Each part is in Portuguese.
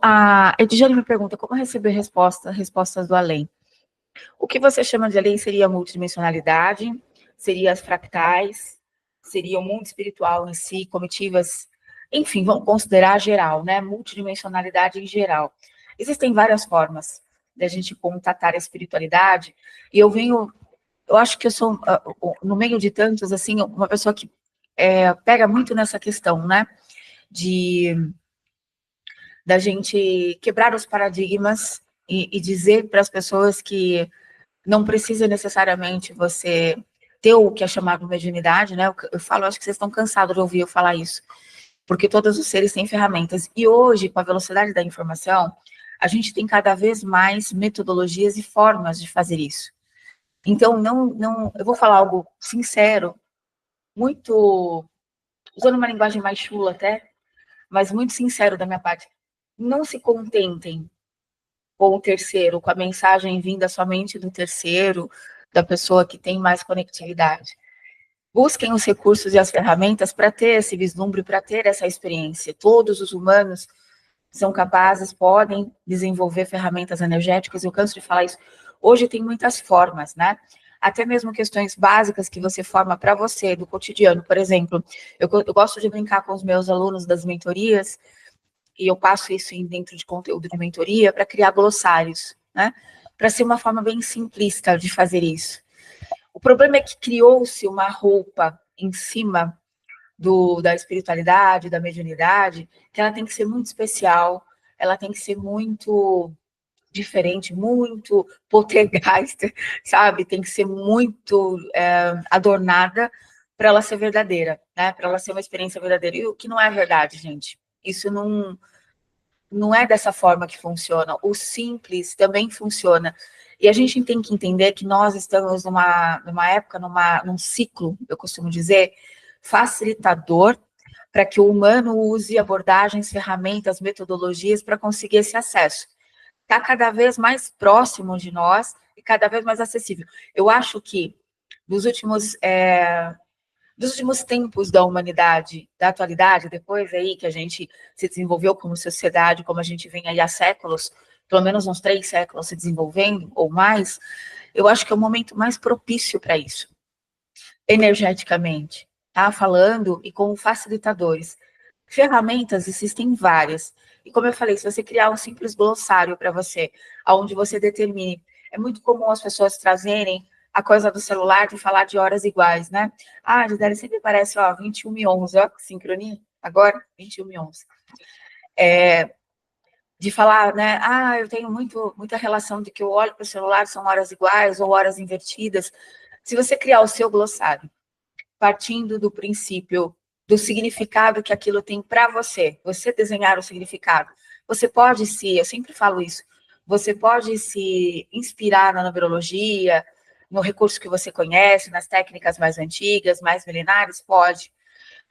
A Edjane me pergunta como receber respostas do além. O que você chama de além seria a multidimensionalidade, seria as fractais, seria o mundo espiritual em si, comitivas, enfim, vamos considerar geral, né? Multidimensionalidade em geral. Existem várias formas da gente contatar a espiritualidade, e eu acho que eu sou, no meio de tantos, assim, uma pessoa que pega muito nessa questão, né? Da gente quebrar os paradigmas e dizer para as pessoas que não precisa necessariamente você ter o que é chamado mediunidade, né? Eu falo, acho que vocês estão cansados de ouvir eu falar isso, porque todos os seres têm ferramentas. E hoje, com a velocidade da informação, a gente tem cada vez mais metodologias e formas de fazer isso. Então, eu vou falar algo sincero, muito, usando uma linguagem mais chula até, mas muito sincero da minha parte. Não se contentem com o terceiro, com a mensagem vinda somente do terceiro, da pessoa que tem mais conectividade. Busquem os recursos e as ferramentas para ter esse vislumbre, para ter essa experiência. Todos os humanos são capazes, podem desenvolver ferramentas energéticas, eu canso de falar isso. Hoje tem muitas formas, né? Até mesmo questões básicas que você forma para você, do cotidiano. Por exemplo, eu gosto de brincar com os meus alunos das mentorias, e eu passo isso dentro de conteúdo de mentoria, para criar glossários, né? Para ser uma forma bem simplista de fazer isso. O problema é que criou-se uma roupa em cima da espiritualidade, da mediunidade, que ela tem que ser muito especial, ela tem que ser muito diferente, muito poltergeist, sabe? Tem que ser muito adornada para ela ser verdadeira, né? Para ela ser uma experiência verdadeira. E o que não é verdade, gente. Isso não é dessa forma que funciona. O simples também funciona. E a gente tem que entender que nós estamos numa época, num ciclo, eu costumo dizer, facilitador para que o humano use abordagens, ferramentas, metodologias para conseguir esse acesso. Está cada vez mais próximo de nós e cada vez mais acessível. Eu acho que dos últimos tempos da humanidade, da atualidade, depois aí que a gente se desenvolveu como sociedade, como a gente vem aí há séculos, pelo menos uns 3 séculos se desenvolvendo, ou mais, eu acho que é o momento mais propício para isso, energeticamente, tá? Falando e com facilitadores. Ferramentas existem várias. E como eu falei, se você criar um simples glossário para você, onde você determine, é muito comum as pessoas trazerem a coisa do celular de falar de horas iguais, né? Ah, Gisele, sempre parece, ó, 21h11, ó, que sincronia, agora, 21h11. De falar, né, ah, eu tenho muita relação de que eu olho para o celular, são horas iguais ou horas invertidas. Se você criar o seu glossário, partindo do princípio do significado que aquilo tem para você desenhar o significado, você pode eu sempre falo isso, você pode se inspirar na numerologia, no recurso que você conhece, nas técnicas mais antigas, mais milenares, pode,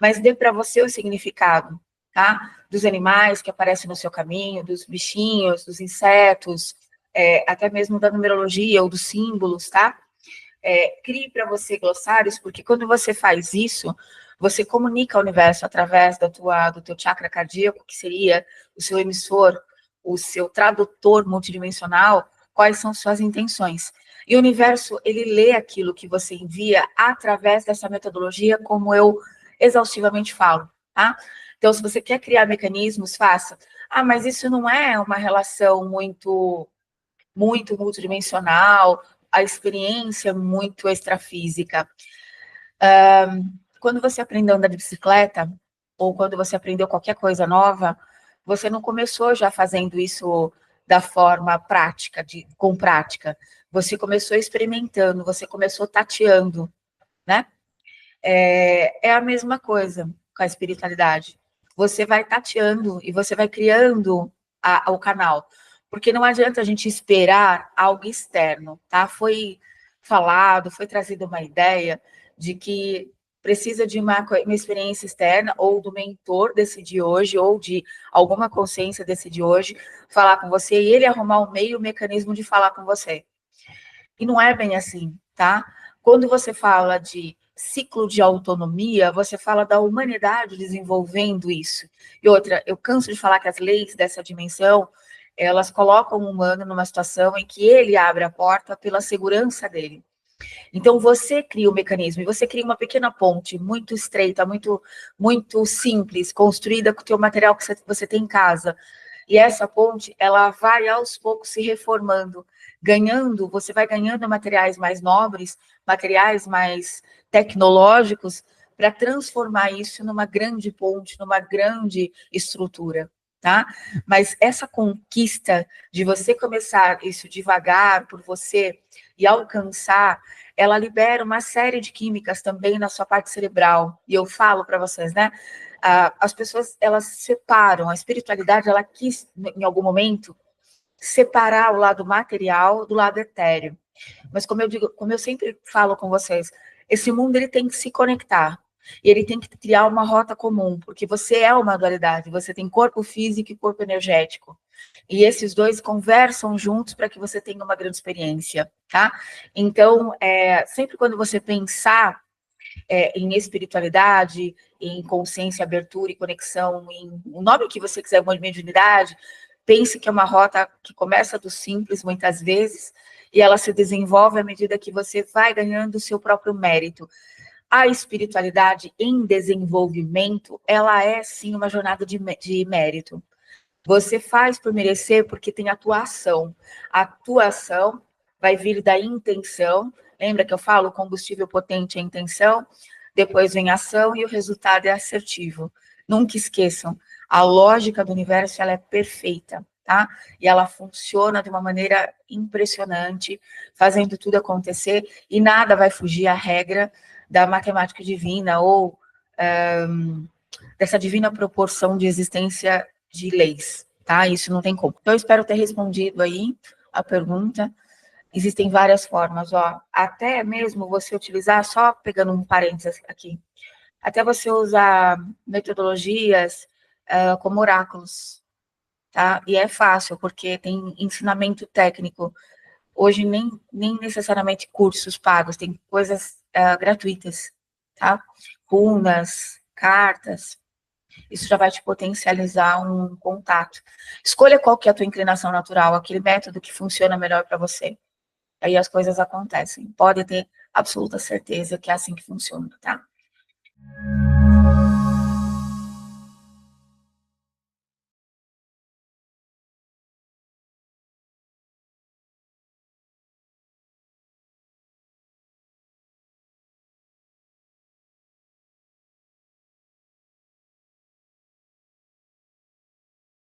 mas dê para você o significado, tá? Dos animais que aparecem no seu caminho, dos bichinhos, dos insetos, até mesmo da numerologia ou dos símbolos, tá? Crie para você glossários, porque quando você faz isso, você comunica ao universo através do teu chakra cardíaco, que seria o seu emissor, o seu tradutor multidimensional, quais são suas intenções. E o universo, ele lê aquilo que você envia através dessa metodologia, como eu exaustivamente falo, tá? Então, se você quer criar mecanismos, faça. Ah, mas isso não é uma relação muito multidimensional, a experiência muito extrafísica. Quando você aprendeu a andar de bicicleta, ou quando você aprendeu qualquer coisa nova, você não começou já fazendo isso da forma prática, com prática. Você começou experimentando, você começou tateando, né? É a mesma coisa com a espiritualidade. Você vai tateando e você vai criando o canal. Porque não adianta a gente esperar algo externo, tá? Foi falado, foi trazida uma ideia de que precisa de uma experiência externa, ou do mentor decidir hoje, ou de alguma consciência decidir hoje, falar com você, e ele arrumar o meio, o mecanismo de falar com você. E não é bem assim, tá? Quando você fala de ciclo de autonomia, você fala da humanidade desenvolvendo isso. E outra, eu canso de falar que as leis dessa dimensão, elas colocam o humano numa situação em que ele abre a porta pela segurança dele. Então, você cria o mecanismo, e você cria uma pequena ponte, muito estreita, muito simples, construída com o teu material que você tem em casa. E essa ponte, ela vai aos poucos se reformando, ganhando, você vai ganhando materiais mais nobres, materiais mais tecnológicos, para transformar isso numa grande ponte, numa grande estrutura, tá? Mas essa conquista de você começar isso devagar por você e alcançar, ela libera uma série de químicas também na sua parte cerebral. E eu falo para vocês, né? As pessoas, elas separam, a espiritualidade, ela quis, em algum momento, separar o lado material do lado etéreo. Mas como eu digo, como eu sempre falo com vocês, esse mundo, ele tem que se conectar. E ele tem que criar uma rota comum, porque você é uma dualidade, você tem corpo físico e corpo energético. E esses dois conversam juntos para que você tenha uma grande experiência, tá? Então, sempre quando você pensar em espiritualidade, em consciência, abertura e conexão, em o nome que você quiser, uma mediunidade, pense que é uma rota que começa do simples, muitas vezes, e ela se desenvolve à medida que você vai ganhando o seu próprio mérito. A espiritualidade em desenvolvimento, ela é, sim, uma jornada de mérito. Você faz por merecer porque tem atuação. A atuação vai vir da intenção. Lembra que eu falo, o combustível potente é a intenção, depois vem a ação e o resultado é assertivo. Nunca esqueçam, a lógica do universo, ela é perfeita, tá? E ela funciona de uma maneira impressionante, fazendo tudo acontecer, e nada vai fugir à regra da matemática divina ou dessa divina proporção de existência de leis, tá? Isso não tem como. Então, eu espero ter respondido aí a pergunta. Existem várias formas, ó. Até mesmo você utilizar, só pegando um parênteses aqui, até você usar metodologias como oráculos, tá? E é fácil, porque tem ensinamento técnico. Hoje, nem necessariamente cursos pagos, tem coisas gratuitas, tá? Runas, cartas, isso já vai te potencializar um contato. Escolha qual que é a tua inclinação natural, aquele método que funciona melhor para você. Aí as coisas acontecem. Pode ter absoluta certeza que é assim que funciona, tá?